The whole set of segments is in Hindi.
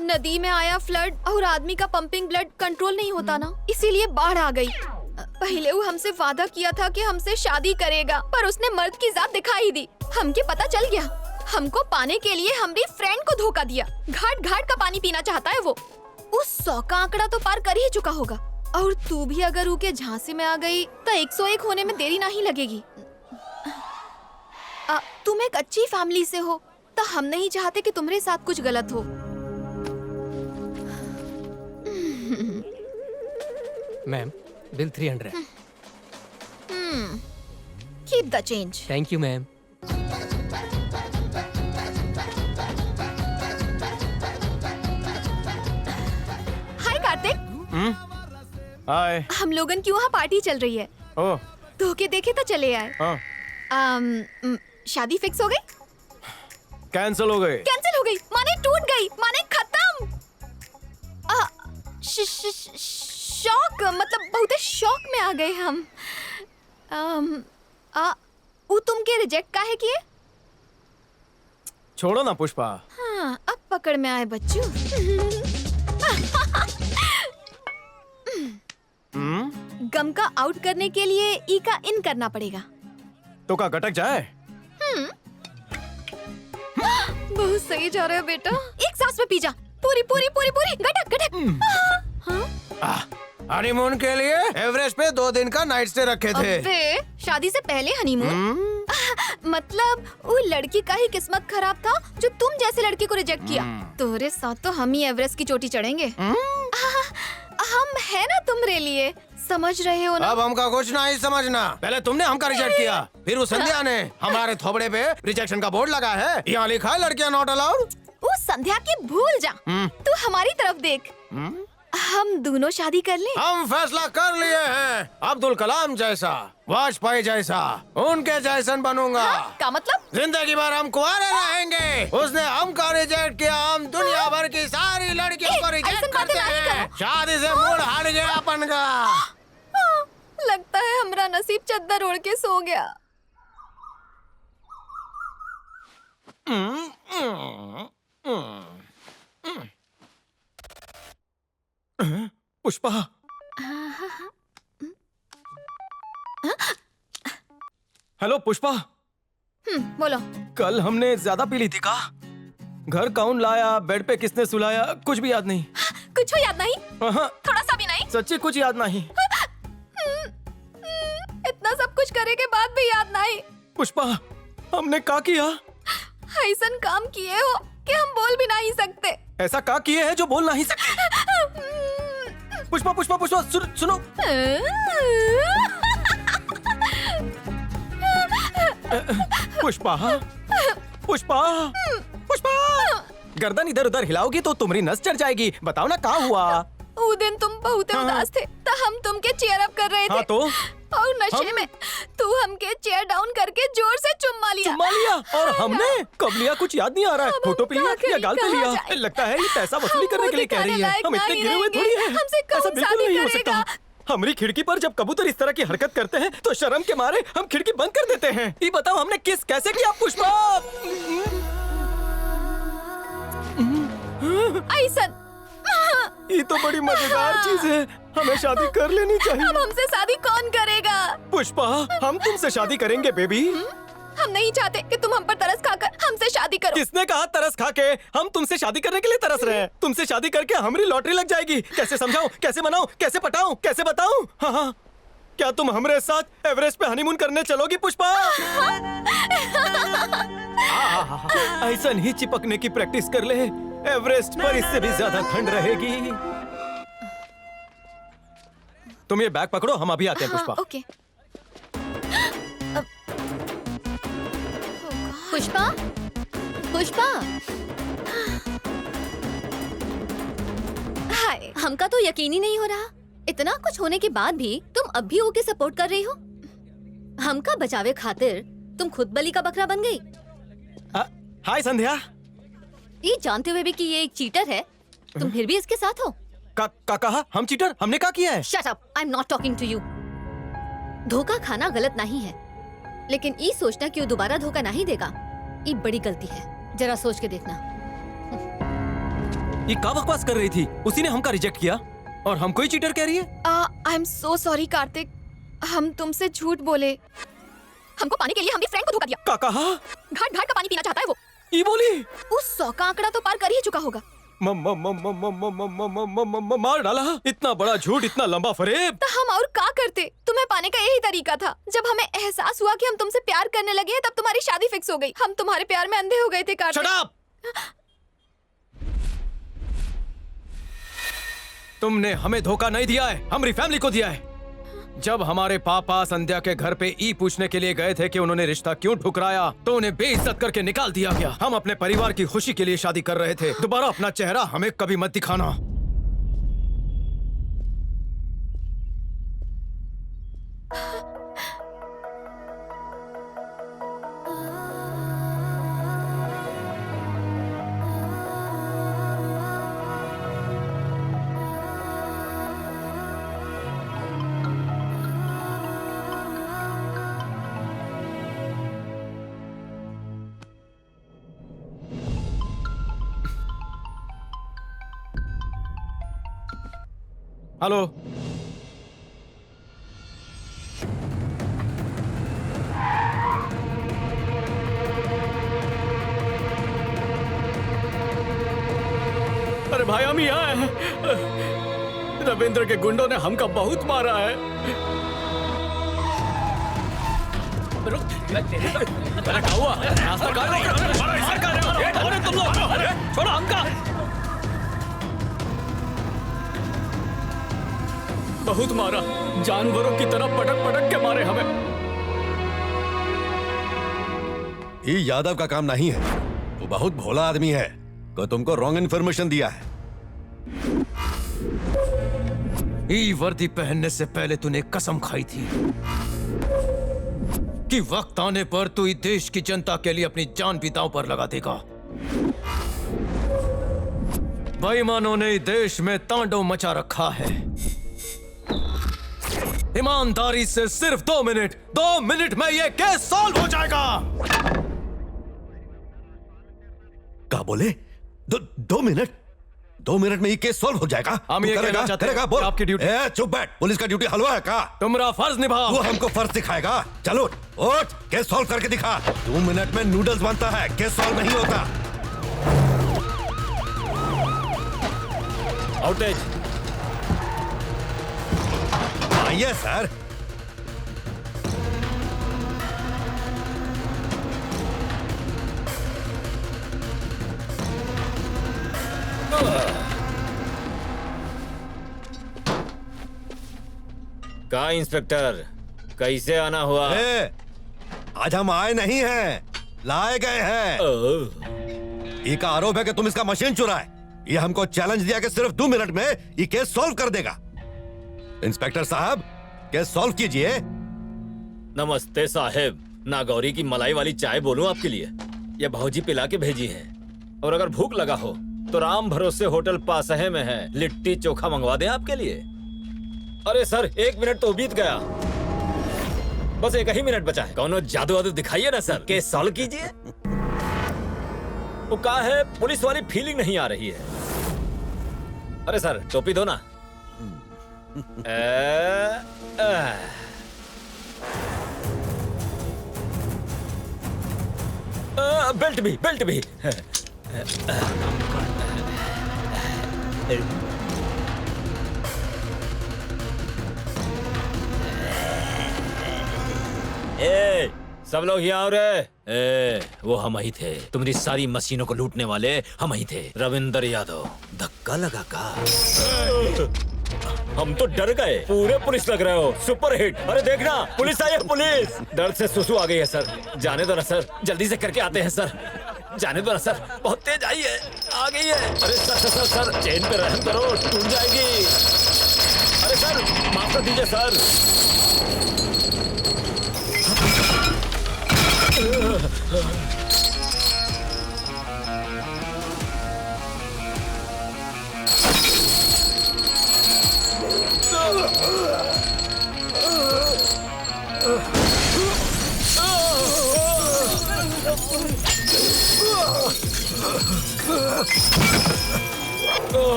नदी में आया फ्लड और आदमी का पंपिंग ब्लड कंट्रोल नहीं होता ना, इसीलिए बाढ़ आ गई। पहले वो हमसे वादा किया था कि हमसे शादी करेगा, पर उसने मर्द की जात दिखाई दी। हमके पता चल गया, हमको पाने के लिए हमारी फ्रेंड को धोखा दिया। घाट घाट का पानी पीना चाहता है वो। उस 100 का आंकड़ा तो पार कर ही चुका होगा। और तू भी अगर उनके झांसे में आ गई तो 101 होने में देरी नहीं लगेगी। तुम एक अच्छी फैमिली से हो, तो हम नहीं चाहते कि तुम्हारे साथ कुछ गलत हो। Ma'am, bill 300। Keep the change. Thank you ma'am. Hi Karthik. Hi. हम लोगन की वहाँ पार्टी चल रही है। ओह। धोखे देखे तो चले आए। शादी फिक्स हो गई? कैंसिल हो गई। कैंसिल हो गई माने टूट गई, माने खत्म। शॉक, मतलब बहुत शॉक में आ गए हम। वो तुमके रिजेक्ट काहे किए? छोड़ो ना पुष्पा। हाँ, अब पकड़ में आए बच्चू। गम का आउट करने के लिए ई का इन करना पड़ेगा। तो का गटक जाए? बहुत सही जा रहे हो बेटा। एक सांस में पी जा। पूरी पूरी पूरी पूरी गटक गटक। हनीमून के लिए एवरेस्ट पे 2 दिन का नाइट स्टे रखे थे। अबे, शादी से पहले हनीमून? मतलब वो लड़की का ही किस्मत खराब था जो तुम जैसे लड़की को रिजेक्ट किया। तुम्हारे साथ तो हम ही एवरेस्ट की चोटी चढ़ेंगे। हम है ना तुम्हारे लिए, समझ रहे हो ना? अब हमका कुछ नहीं समझना। पहले तुमने हमका रिजेक्ट किया, फिर उस संध्या ने हमारे थोबड़े पे रिजेक्शन का बोर्ड लगा है, यहाँ लिखा है लड़कियां नॉट अलाउड। उस संध्या की भूल जा। तू हमारी तरफ देख। हम दोनों शादी कर ले। हम फैसला कर लिए हैं। अब्दुल कलाम जैसा, वाजपेयी जैसा, उनके जैसन बनूंगा। क्या मतलब? जिंदगी भर हम कुंवारे रहेंगे। उसने हमको रिजेक्ट किया, हम दुनिया भर की सारी लड़कियों को रिजेक्ट करते हैं। शादी से मूड हट गया अपन का। लगता है हमारा नसीब चद्दर ओढ़ के सो गया। पुष्पा। हेलो पुष्पा। बोलो। कल हमने ज्यादा पी ली थी का? घर कौन लाया, बेड पे किसने सुलाया, कुछ भी याद नहीं। कुछ याद नहीं? थोड़ा सा भी नहीं? सच्ची कुछ याद नहीं। इतना सब कुछ करे के बाद भी याद नहीं? पुष्पा, हमने क्या किया? ऐसन काम किए हो कि हम बोल भी नहीं सकते। ऐसा क्या किए है जो बोल नहीं सकते? पुष्पा पुष्पा पुष्पा सुनो। पुष्पा पुष्पा पुष्पा, गर्दन इधर उधर हिलाओगी तो तुम्हारी नस चढ़ जाएगी। बताओ ना क्या हुआ? वो दिन तुम बहुत उदास थे, तो हम तुमके चेयर अप कर रहे थे। हाँ तो? और नशे में तू हमके चेयर डाउन करके जोर से चुम्मा लिया। चुम्मा लिया? और हमने कब लिया कुछ याद नहीं आ रहा है। फोटो पे लिया या गाल पे लिया? लगता है ये पैसा वसूली करने के लिए कह रही है। हम इतने गिरे हुए थोड़ी हैं। ऐसा बिल्कुल नहीं हो सकता। हमारी खिड़की पर जब कबूतर इस तरह की हरकत करते हैं तो शर्म के मारे हम खिड़की बंद कर देते हैं। ये बताओ हमने किस कैसे किया पुष्पा? ऐसा ये तो बड़ी मजेदार चीज है। हमें शादी कर लेनी चाहिए। अब हमसे शादी कौन करेगा? पुष्पा, हम तुमसे शादी करेंगे बेबी। हम नहीं चाहते कि तुम हम पर तरस खाकर हमसे शादी करो। किसने कहा तरस खा के? हम तुमसे शादी करने के लिए तरस रहे हैं। तुमसे शादी करके हमारी लॉटरी लग जाएगी। कैसे समझाऊं, कैसे मनाऊं, कैसे पटाऊं, कैसे बताऊं? हाँ, क्या तुम हमारे साथ एवरेस्ट पे हनीमून करने चलोगी पुष्पा? ऐसा नहीं चिपकने की प्रैक्टिस कर ले। एवरेस्ट पर इससे भी ज्यादा ठंड रहेगी। तुम ये बैग पकड़ो, हम अभी आते हैं पुष्पा। ओके। पुष्पा, पुष्पा, हाय। हमका तो यकीन ही नहीं हो रहा, इतना कुछ होने के बाद भी तुम अब भी ओके सपोर्ट कर रही हो। हमका बचावे खातिर तुम खुद बलि का बकरा बन गई। हाय संध्या। ये जानते हुए भी कि ये एक चीटर है, तुम फिर भी इसके साथ हो। का कहा? हम चीटर? हमने क्या किया है? Shut up, I'm not talking to you. धोखा खाना गलत नहीं है, लेकिन ये सोचना कि वो दोबारा धोखा नहीं देगा, ये बड़ी गलती है। जरा सोच के देखना। ये क्या बकवास कर रही थी? उसी ने हमका रिजेक्ट किया और हमको ही चीटर कह रही है। I am so sorry Kartik, हम तुमसे झूठ बोले। हमको पानी के लिए हमने फ्रेंड को धोखा दिया। का कहा? घाट घाट का पानी पीना चाहता है वो। ये बोली? उस 100 का आंकड़ा तो पार कर ही चुका होगा। मार डाला। इतना बड़ा झूठ, इतना लंबा फरेब। तो हम और क्या करते? तुम्हें पाने का यही तरीका था। जब हमें एहसास हुआ कि हम तुमसे प्यार करने लगे तब तुम्हारी शादी फिक्स हो गई। हम तुम्हारे प्यार में अंधे हो गए थे कार्तिक। Shut up! तुमने हमें धोखा नहीं दिया है, हमारी फैमिली को दिया है। जब हमारे पापा संध्या के घर पे ई पूछने के लिए गए थे कि उन्होंने रिश्ता क्यों ठुकराया, तो उन्हें बेइज्जत करके निकाल दिया गया। हम अपने परिवार की खुशी के लिए शादी कर रहे थे। दोबारा अपना चेहरा हमें कभी मत दिखाना। हेलो, अरे भाई हम यहाँ हैं। रविंद्र के गुंडों ने हमका बहुत मारा है। अरे क्या हुआ? रास्ता काट रहे हो? अरे तुम लोग छोड़ो हमका। बहुत मारा, जानवरों की तरह पटक पटक के मारे हमें। ये यादव का काम नहीं है, वो बहुत भोला आदमी है, को तुमको रॉन्ग इन्फॉर्मेशन दिया है। ई वर्दी पहनने से पहले तूने कसम खाई थी कि वक्त आने पर तू इस देश की जनता के लिए अपनी जान भी दांव पर लगा देगा। बेईमानों ने देश में तांडव मचा रखा है। ईमानदारी से सिर्फ 2 मिनट में ये केस सॉल्व हो जाएगा। क्या बोले? 2 मिनट? 2 मिनट में ये केस सॉल्व हो जाएगा? हम ये कहना चाहते हैं, बोल। आपकी ड्यूटी। चुप बैठ, पुलिस का ड्यूटी हलवा है का? तुम्हारा फर्ज निभाओ। वो हमको फर्ज दिखाएगा। चलो उठ, केस सॉल्व करके दिखा। 2 मिनट में नूडल्स बनता है, केस सॉल्व नहीं होता। आउटेज। आइए सर। कहा इंस्पेक्टर, कैसे आना हुआ? आज हम आए नहीं हैं, लाए गए हैं। ये का आरोप है कि तुम इसका मशीन चुराए। ये हमको चैलेंज दिया कि सिर्फ 2 मिनट में ये केस सॉल्व कर देगा। इंस्पेक्टर साहब, केस सॉल्व कीजिए। नमस्ते साहेब, नागौरी की मलाई वाली चाय बोलूं आपके लिए? ये भौजी पिला के भेजी है। और अगर भूख लगा हो तो राम भरोसे होटल पासहे में है, लिट्टी चोखा मंगवा दें आपके लिए। अरे सर, 1 मिनट तो बीत गया, बस 1 ही मिनट बचा है। कौनो जादू वादू दिखाइए ना सर, केस सॉल्व कीजिए। वो क्या है, पुलिस वाली फीलिंग नहीं आ रही है। अरे सर, टोपी दो ना। बेल्ट भी। ए, सब लोग यहाँ आओ रे। वो हम ही थे, तुम्हारी सारी मशीनों को लूटने वाले हम ही थे। रविंद्र यादव। धक्का लगा का? हम तो डर गए। पूरे पुलिस लग रहे हो, सुपर हिट। अरे देखना, पुलिस आई है, पुलिस। दर्द से सुसु आ गई है सर। जाने दो ना सर, जल्दी से करके आते हैं सर। जाने दो ना सर, बहुत तेज आई है, आ गई है। अरे सर, चेन पे रहम करो, टूट जाएगी। अरे सर, माफ कर दीजिए सर।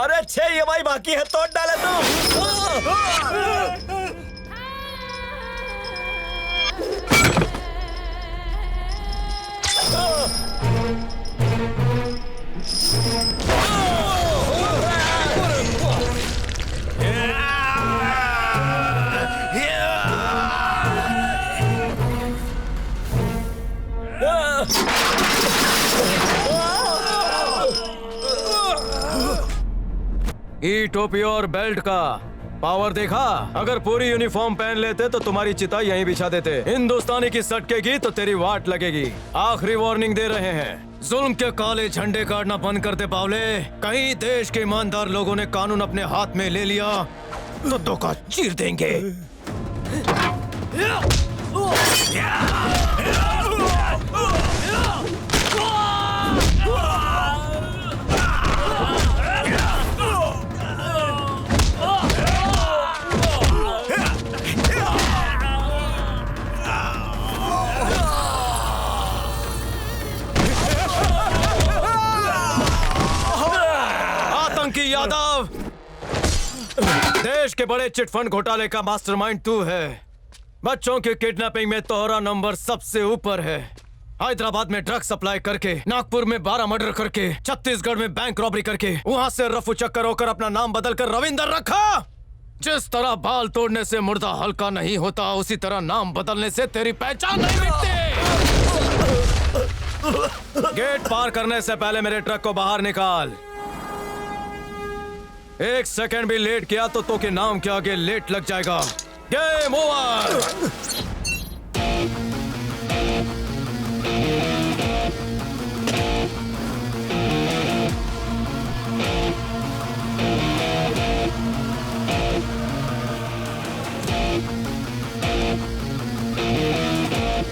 अरे 6 EMI बाकी है, तोड़ डाले तुम। ई टोपी और बेल्ट का पावर देखा? अगर पूरी यूनिफॉर्म पहन लेते तो तुम्हारी चिता यहीं बिछा देते। हिंदुस्तानी की सटकेगी तो तेरी वाट लगेगी। आखिरी वार्निंग दे रहे हैं, जुल्म के काले झंडे गाड़ना बंद कर दे बावले। कहीं देश के ईमानदार लोगों ने कानून अपने हाथ में ले लिया तो धोखा चीर देंगे। आतंकी यादव, देश के बड़े चिटफंड घोटाले का मास्टरमाइंड तू है। बच्चों की किडनैपिंग में तोहरा नंबर सबसे ऊपर है। हैदराबाद में ड्रग सप्लाई करके, नागपुर में 12 मर्डर करके, छत्तीसगढ़ में बैंक रॉबरी करके, वहां से रफू चक्कर होकर अपना नाम बदलकर रविंदर रखा। जिस तरह बाल तोड़ने से मुर्दा हल्का नहीं होता, उसी तरह नाम बदलने से तेरी पहचान नहीं मिटती। गेट पार करने से पहले मेरे ट्रक को बाहर निकाल। 1 सेकंड भी लेट किया तो के नाम के आगे लेट लग जाएगा। Game over.